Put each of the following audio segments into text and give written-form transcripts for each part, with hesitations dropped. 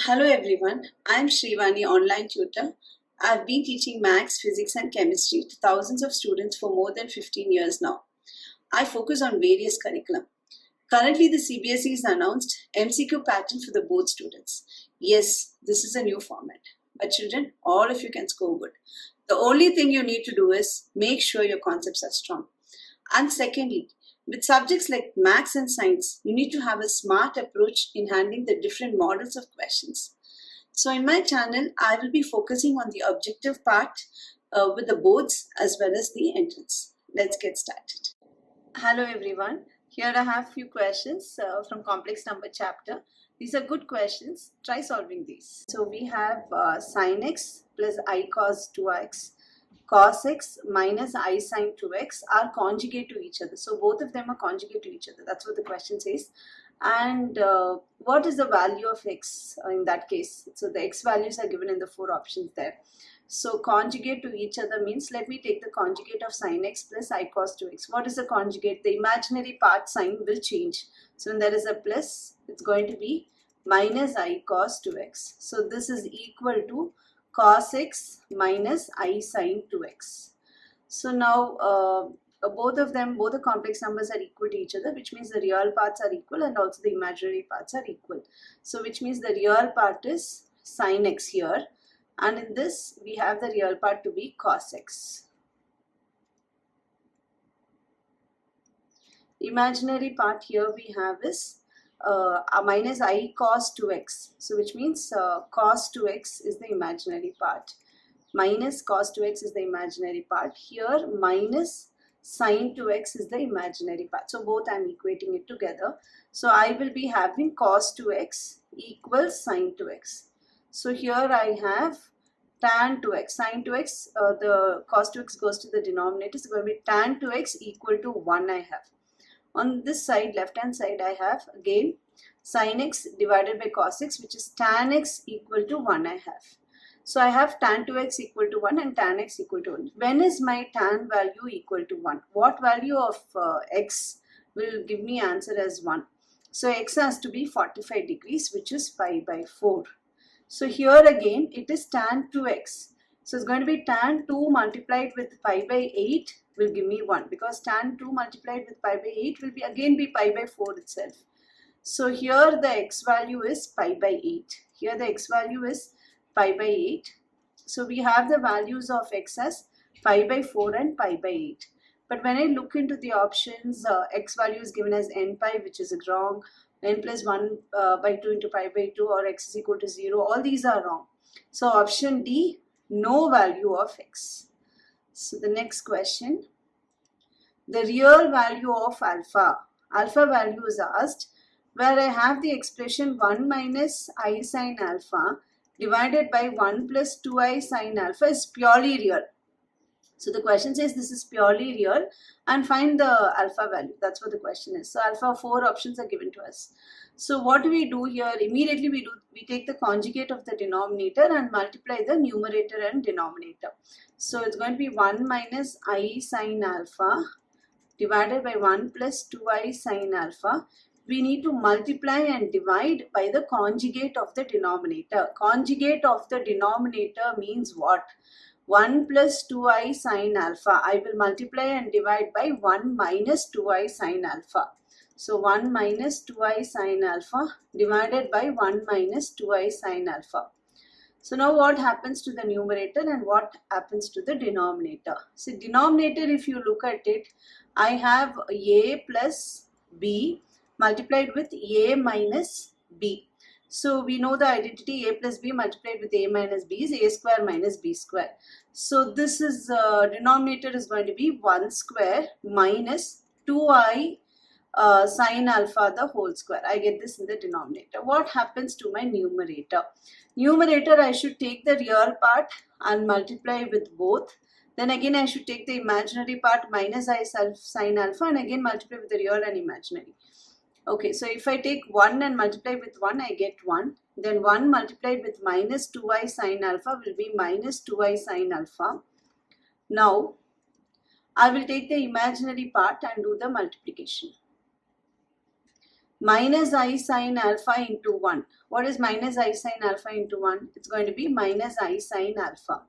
Hello everyone, I am Srivani, online tutor. I have been teaching maths, physics and chemistry to thousands of students for more than 15 years now. I focus on various curriculum. Currently the CBSE has announced MCQ pattern for the board students. Yes, this is a new format. But children, all of you can score good. The only thing you need to do is make sure your concepts are strong. And secondly, with subjects like maths and science, you need to have a smart approach in handling the different models of questions. So in my channel, I will be focusing on the objective part with the boards as well as the entrance. Let's get started. Hello everyone. Here I have few questions from complex number chapter. These are good questions. Try solving these. So we have sin x plus I cos 2x. Cos x minus I sin 2x are conjugate to each other. So both of them are conjugate to each other. That's what the question says. And what is the value of x in that case? So the x values are given in the four options there. So conjugate to each other means, let me take the conjugate of sin x plus I cos 2x. What is the conjugate? The imaginary part sign will change. So when there is a plus, it's going to be minus I cos 2x. So this is equal to cos x minus I sin 2x. So now both the complex numbers are equal to each other, which means the real parts are equal and also the imaginary parts are equal. So which means the real part is sin x here, and in this we have the real part to be cos x. Imaginary part here we have is minus I cos 2x. So which means cos 2x is the imaginary part. Minus cos 2x is the imaginary part. Here minus sin 2x is the imaginary part. So both I am equating it together. So I will be having cos 2x equals sin 2x. So here I have tan 2x. Sin 2x, the cos 2x goes to the denominator. So it's going to be tan 2x equal to 1 I have. On this side, left hand side, I have again sin x divided by cos x, which is tan x equal to 1 I have. So I have tan 2x equal to 1 and tan x equal to 1. When is my tan value equal to 1? What value of x will give me answer as 1? So x has to be 45 degrees, which is pi by 4. So here again, it is tan 2x. So it's going to be tan 2 multiplied with pi by 8 will give me 1, because tan 2 multiplied with pi by 8 will be again be pi by 4 itself. So here the x value is pi by 8. Here the x value is pi by 8. So we have the values of x as pi by 4 and pi by 8. But when I look into the options, x value is given as n pi, which is wrong. N plus 1 by 2 into pi by 2, or x is equal to 0. All these are wrong. So option D, no value of x. So the next question, the real value of alpha. Alpha value is asked, where I have the expression 1 minus I sin alpha divided by 1 plus 2I sin alpha is purely real. So the question says this is purely real and find the alpha value. That's what the question is. So alpha, 4 options are given to us. So what do we do here? Immediately we take the conjugate of the denominator and multiply the numerator and denominator. So it's going to be 1 minus I sin alpha divided by 1 plus 2I sin alpha. We need to multiply and divide by the conjugate of the denominator. Conjugate of the denominator means what? 1 plus 2I sin alpha. I will multiply and divide by 1 minus 2I sin alpha. So 1 minus 2I sin alpha divided by 1 minus 2I sin alpha. So now what happens to the numerator and what happens to the denominator? So denominator, if you look at it, I have a plus b multiplied with a minus b. So we know the identity a plus b multiplied with a minus b is a square minus b square. So this is denominator is going to be 1 square minus 2I sin alpha the whole square. I get this in the denominator. What happens to my numerator? Numerator, I should take the real part and multiply with both. Then again I should take the imaginary part minus I sin alpha and again multiply with the real and imaginary. Okay, so if I take 1 and multiply with 1, I get 1. Then 1 multiplied with minus 2I sin alpha will be minus 2I sin alpha. Now I will take the imaginary part and do the multiplication. minus I sine alpha into 1. What is minus I sine alpha into 1? It's going to be minus I sine alpha.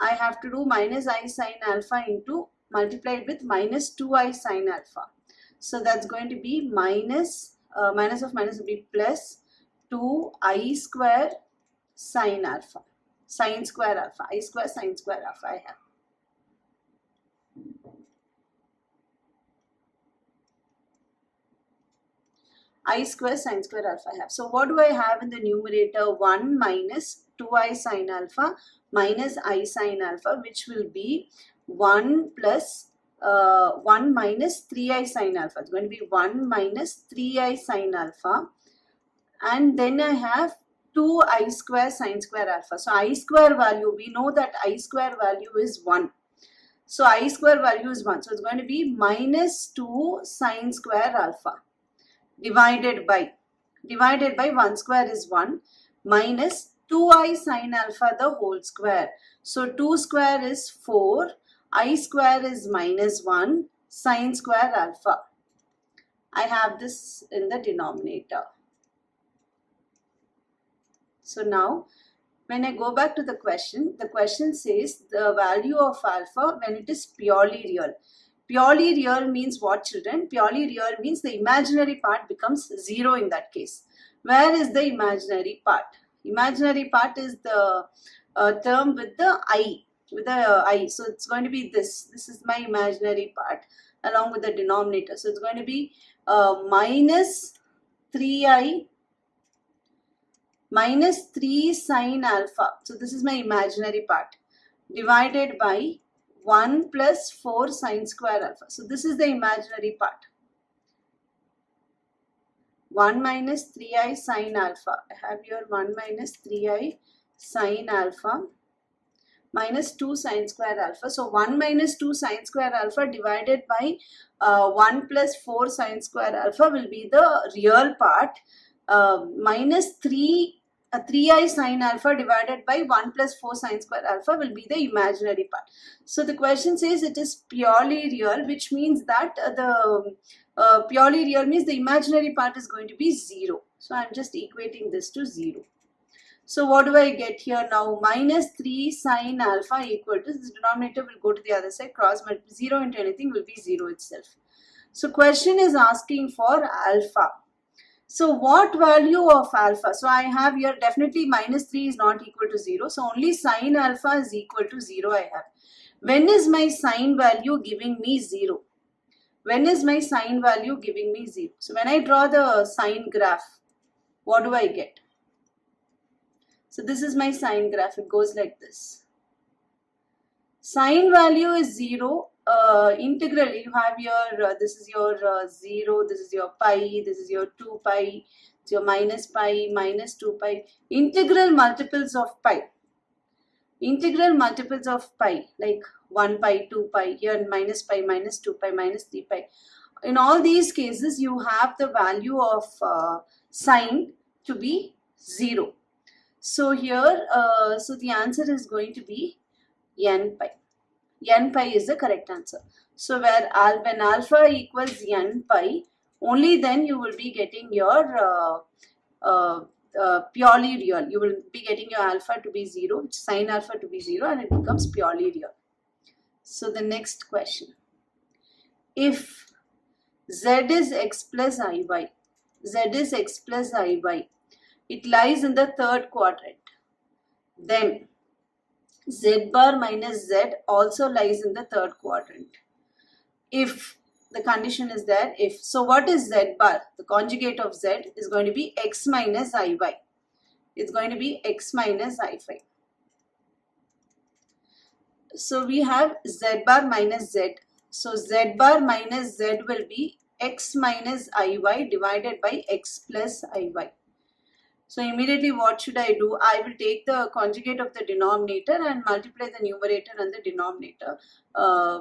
I have to do minus I sine alpha into multiplied with minus 2I sine alpha. So that's going to be minus of minus will be plus 2I square sine alpha. Sine square alpha. I square sine square alpha I have. I square sine square alpha I have. So what do I have in the numerator? 1 minus 2I sine alpha minus I sine alpha, which will be 1 plus 1 minus 3I sine alpha. It's going to be 1 minus 3I sine alpha. And then I have 2I square sine square alpha. So I square value, we know that I square value is 1. So I square value is 1. So it's going to be minus 2 sine square alpha divided by 1 square is 1 minus 2I sine alpha the whole square. So 2 square is 4, I square is minus 1, sine square alpha. I have this in the denominator. So now when I go back to the question says the value of alpha when it is purely real. Purely real means what, children? Purely real means the imaginary part becomes 0 in that case. Where is the imaginary part? Imaginary part is the term with the I. So it's going to be this. This is my imaginary part along with the denominator. So it's going to be minus 3I minus 3 sine alpha. So this is my imaginary part divided by 1 plus 4 sine square alpha. So this is the imaginary part. 1 minus 3I sine alpha. I have here 1 minus 3I sine alpha minus 2 sine square alpha. So 1 minus 2 sine square alpha divided by 1 plus 4 sine square alpha will be the real part. Minus 3I sine alpha divided by 1 plus 4 sine square alpha will be the imaginary part. So the question says it is purely real, which means that purely real means the imaginary part is going to be 0. So I am just equating this to 0. So what do I get here now? Minus 3 sine alpha equal to, this denominator will go to the other side, cross multiply, 0 into anything will be 0 itself. So question is asking for alpha. So what value of alpha? So I have here definitely minus 3 is not equal to 0. So only sine alpha is equal to 0 I have. When is my sine value giving me 0? When is my sine value giving me 0? So when I draw the sine graph, what do I get? So this is my sine graph. It goes like this. Sine value is 0. Integral, you have your, this is your 0, this is your pi, this is your 2 pi, it's your minus pi, minus 2 pi. Integral multiples of pi. Integral multiples of pi, like 1 pi, 2 pi, here minus pi, minus 2 pi, minus 3 pi. In all these cases, you have the value of sine to be 0. So here, so the answer is going to be n pi. N pi is the correct answer. So when alpha equals n pi, only then you will be getting your purely real. You will be getting your alpha to be 0, sine alpha to be 0, and it becomes purely real. So the next question. If z is x plus iy, z is x plus iy, it lies in the third quadrant, then z bar minus z also lies in the third quadrant. If the condition is there, if. So what is z bar? The conjugate of z is going to be x minus iy. It's going to be x minus i5. So we have z bar minus z. So z bar minus z will be x minus iy divided by x plus iy. So immediately what should I do? I will take the conjugate of the denominator and multiply the numerator and the denominator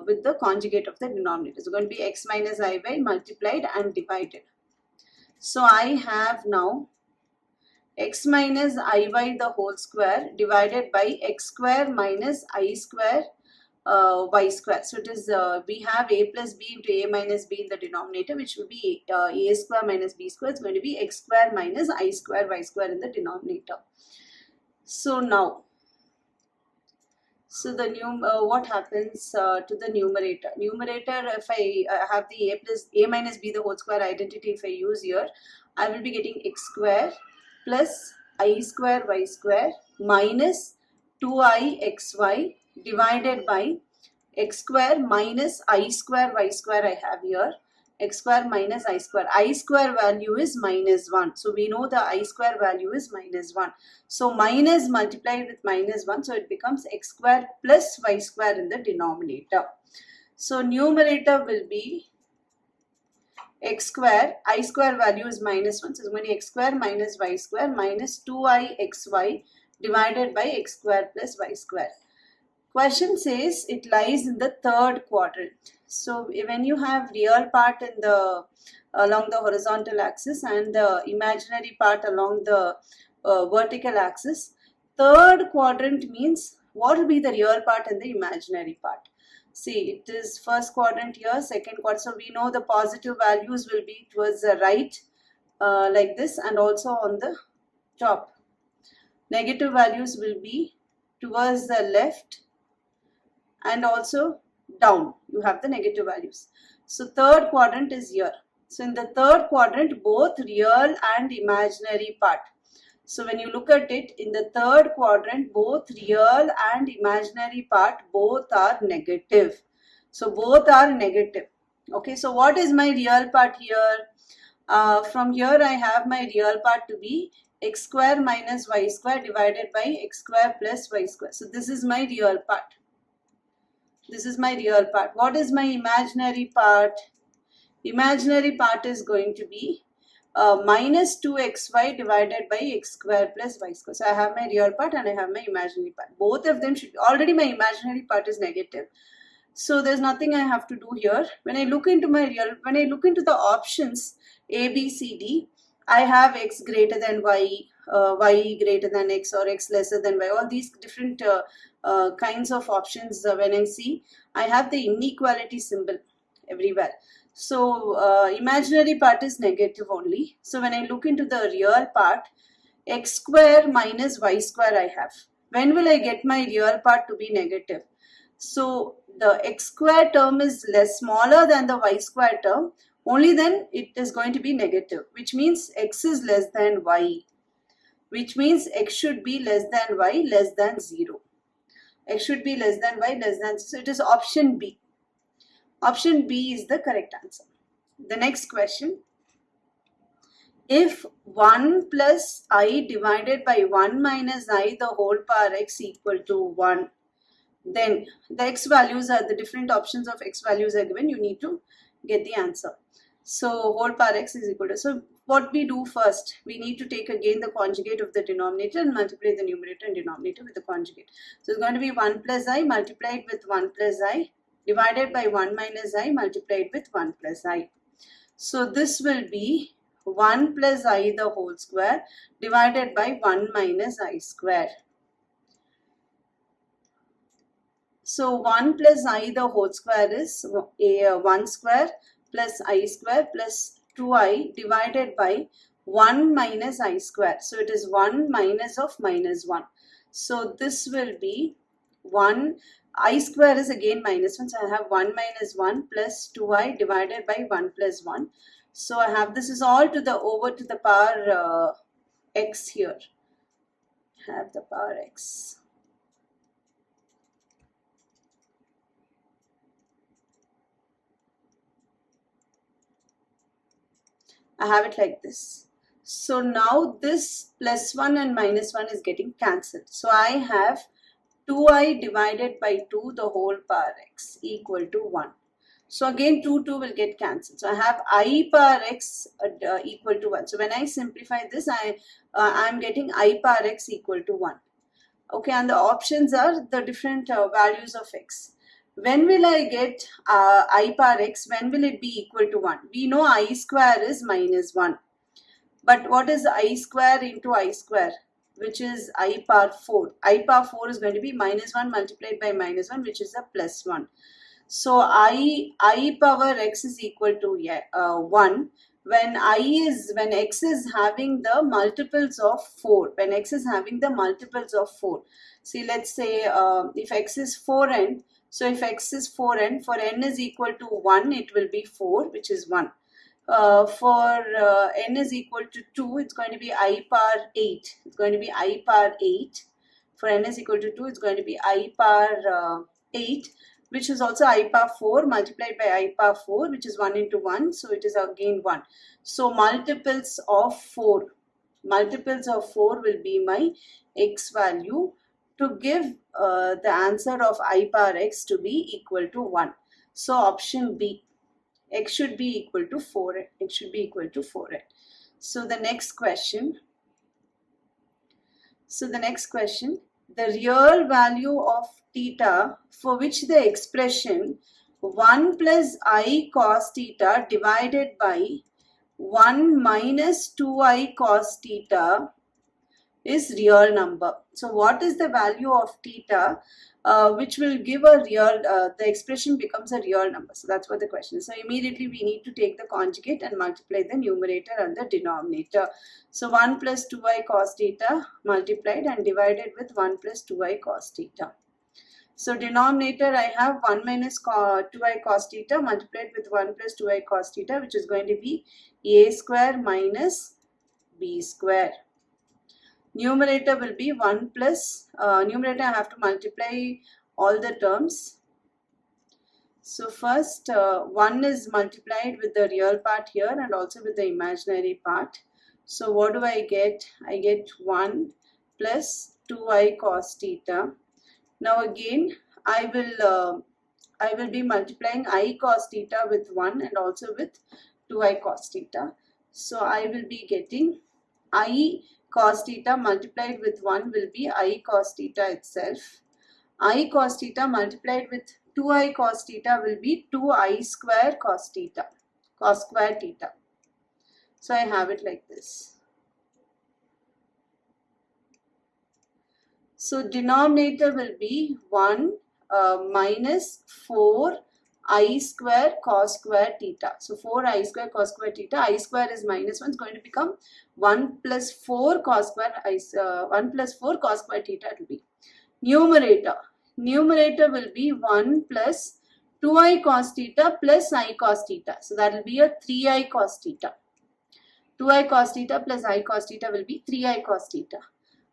with the conjugate of the denominator. So going to be x minus iy multiplied and divided. So I have now x minus iy the whole square divided by x square minus I square y square. So it is we have a plus b into a minus b in the denominator, which will be a square minus b square. It's going to be x square minus I square y square in the denominator. So now, so the what happens to the numerator? Numerator, if I have the a minus b the whole square identity, if I use here, I will be getting x square plus I square y square minus 2i xy divided by x square minus I square y square I have here. X square minus I square. I square value is minus 1. So we know the I square value is minus 1. So minus multiplied with minus 1. So it becomes x square plus y square in the denominator. So numerator will be x square. I square value is minus 1. So it's going to be x square minus y square minus 2i xy divided by x square plus y square. Question says it lies in the third quadrant. So when you have real part in the along the horizontal axis and the imaginary part along the vertical axis, third quadrant means what will be the real part and the imaginary part. See, it is first quadrant here, second quadrant. So we know the positive values will be towards the right like this, and also on the top. Negative values will be towards the left and also down. You have the negative values. So third quadrant is here. So in the third quadrant, both real and imaginary part. So when you look at it, in the third quadrant, both real and imaginary part, both are negative. So both are negative. Okay, so what is my real part here? From here I have my real part to be x square minus y square divided by x square plus y square. So this is my real part. This is my real part. What is my imaginary part? Imaginary part is going to be minus 2xy divided by x square plus y square. So I have my real part and I have my imaginary part. Both of them should be, already my imaginary part is negative. So there's nothing I have to do here. When I look into my real, when I look into the options A, B, C, D, I have x greater than y, y greater than x, or x lesser than y. All these different kinds of options when I see, I have the inequality symbol everywhere. So imaginary part is negative only. So when I look into the real part, x square minus y square I have. When will I get my real part to be negative? So the x square term is smaller than the y square term. Only then it is going to be negative, which means x is less than y, which means x should be less than y less than 0. X should be less than y less than 0. So it is option B. Option B is the correct answer. The next question. If 1 plus I divided by 1 minus I the whole power x equal to 1, then the x values are the different options of x values are given. You need to get the answer. So whole power x is equal to, so what we do first, we need to take again the conjugate of the denominator and multiply the numerator and denominator with the conjugate. So it's going to be 1 plus I multiplied with 1 plus I divided by 1 minus I multiplied with 1 plus I. So this will be 1 plus I the whole square divided by 1 minus I square. So 1 plus I the whole square is 1 square plus I square plus 2I divided by 1 minus I square. So it is 1 minus of minus 1. So this will be 1. I square is again minus 1. So I have 1 minus 1 plus 2I divided by 1 plus 1. So I have, this is all to the over to the power x here. I have the power x. I have it like this. So now this plus 1 and minus 1 is getting cancelled. So I have 2I divided by 2 the whole power x equal to 1. So again 2 will get cancelled. So I have I power x equal to 1. So when I simplify this, I am getting I power x equal to 1. Okay, and the options are the different values of x. When will I get I power x? When will it be equal to 1? We know I square is minus 1. But what is I square into I square? which is I power 4. I power 4 is going to be minus 1 multiplied by minus 1, which is a plus 1. So I power x is equal to 1 when x is having the multiples of 4. When x is having the multiples of 4. See, let's say if x is 4n, so if x is 4n, for n is equal to 1, it will be 4, which is 1. For n is equal to 2, it's going to be I power 8. It's going to be I power 8. For n is equal to 2, it's going to be I power 8, which is also I power 4 multiplied by I power 4, which is 1 into 1. So it is again 1. So multiples of 4 will be my x value to give the answer of I power x to be equal to 1. So option B, x should be equal to 4n. It should be equal to 4n. So the next question, the real value of theta for which the expression 1 plus I cos theta divided by 1 minus 2I cos theta is real number. So what is the value of theta which will give a real, the expression becomes a real number. So that's what the question is. So immediately we need to take the conjugate and multiply the numerator and the denominator. So 1 plus 2I cos theta multiplied and divided with 1 plus 2I cos theta. So denominator I have 1 minus 2I cos theta multiplied with 1 plus 2I cos theta, which is going to be a square minus b square. Numerator will be 1 plus, numerator I have to multiply all the terms. So first 1 is multiplied with the real part here and also with the imaginary part. So what do I get? I get 1 plus 2I cos theta. Now again I will be multiplying I cos theta with 1 and also with 2I cos theta. So I will be getting I cos theta multiplied with 1 will be I cos theta itself. I cos theta multiplied with 2I cos theta will be 2I square cos theta, cos square theta. So I have it like this. So denominator will be 1 minus 4 I square cos square theta. So 4 I square cos square theta. I square is minus 1. It's going to become 1 plus 4 cos square 1 plus 4 cos square theta it will be. Numerator will be 1 plus 2I cos theta plus I cos theta. So that will be a 3I cos theta. 2I cos theta plus I cos theta will be 3I cos theta.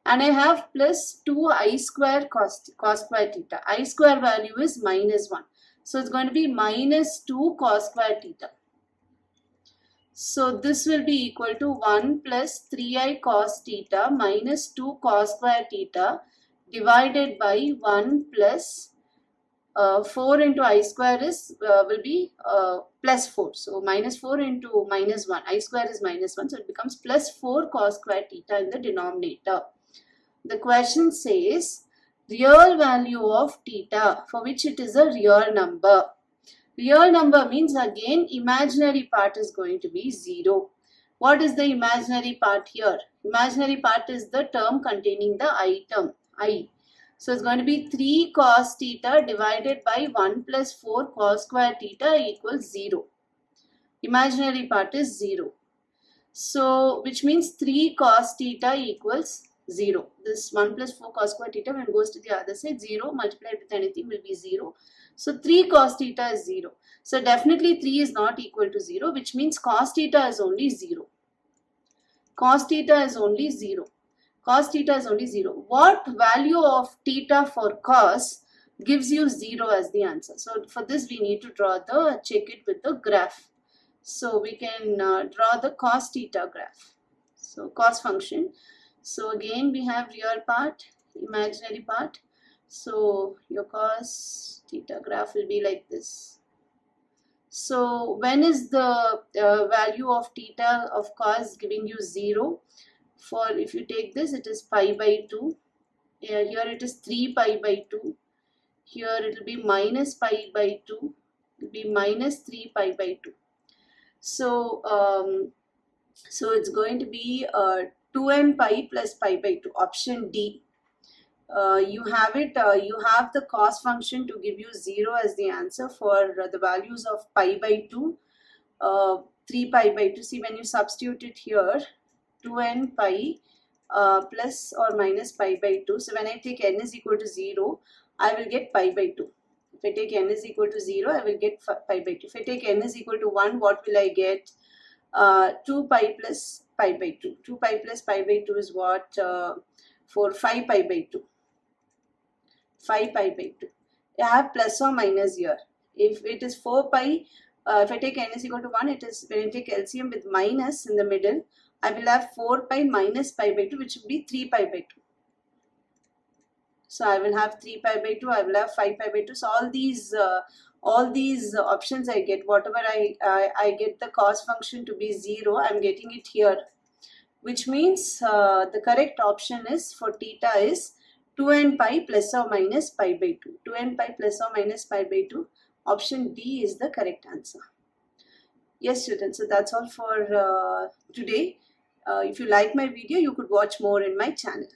And I have plus 2I square cos square theta. I square value is minus 1. So it's going to be minus 2 cos square theta. So this will be equal to 1 plus 3I cos theta minus 2 cos square theta divided by 1 plus 4 into I square is will be plus 4. So minus 4 into minus 1. I square is minus 1. So it becomes plus 4 cos square theta in the denominator. The question says real value of theta for which it is a real number. Real number means again imaginary part is going to be 0. What is the imaginary part here? Imaginary part is the term containing the I term, I. So it's going to be 3 cos theta divided by 1 plus 4 cos square theta equals 0. Imaginary part is 0. So which means 3 cos theta equals 0. This 1 plus 4 cos square theta when it goes to the other side, 0 multiplied with anything will be 0. So 3 cos theta is 0. So definitely 3 is not equal to 0, which means cos theta is only 0. Cos theta is only 0. Cos theta is only 0. What value of theta for cos gives you 0 as the answer? So for this we need to check it with the graph. So we can draw the cos theta graph. So cos function. So again we have real part, imaginary part. So your cos theta graph will be like this. So when is the value of theta of cos giving you 0? For if you take this, it is pi by 2. Here it is 3 pi by 2. Here it will be minus pi by 2. It will be minus 3 pi by 2. So so it's going to be 2n pi plus pi by 2, option D. You have the cost function to give you 0 as the answer for the values of pi by 2, 3 pi by 2. See, when you substitute it here, 2n pi plus or minus pi by 2. So when I take n is equal to 0, I will get pi by 2. If I take n is equal to 0, I will get pi by 2. If I take n is equal to 1, what will I get? 2 pi plus pi by 2. 2 pi plus pi by 2 is what? For 5 pi by 2. 5 pi by 2. I have plus or minus here. If it is 4 pi, if I take n is equal to 1, it is, when I take LCM with minus in the middle, I will have 4 pi minus pi by 2, which will be 3 pi by 2. So I will have 3 pi by 2, I will have 5 pi by 2. So all these options I get, whatever I get the cost function to be 0, I am getting it here. Which means the correct option is for theta is 2n pi plus or minus pi by 2. 2n pi plus or minus pi by 2. Option D is the correct answer. Yes, students, so that's all for today. If you like my video, you could watch more in my channel.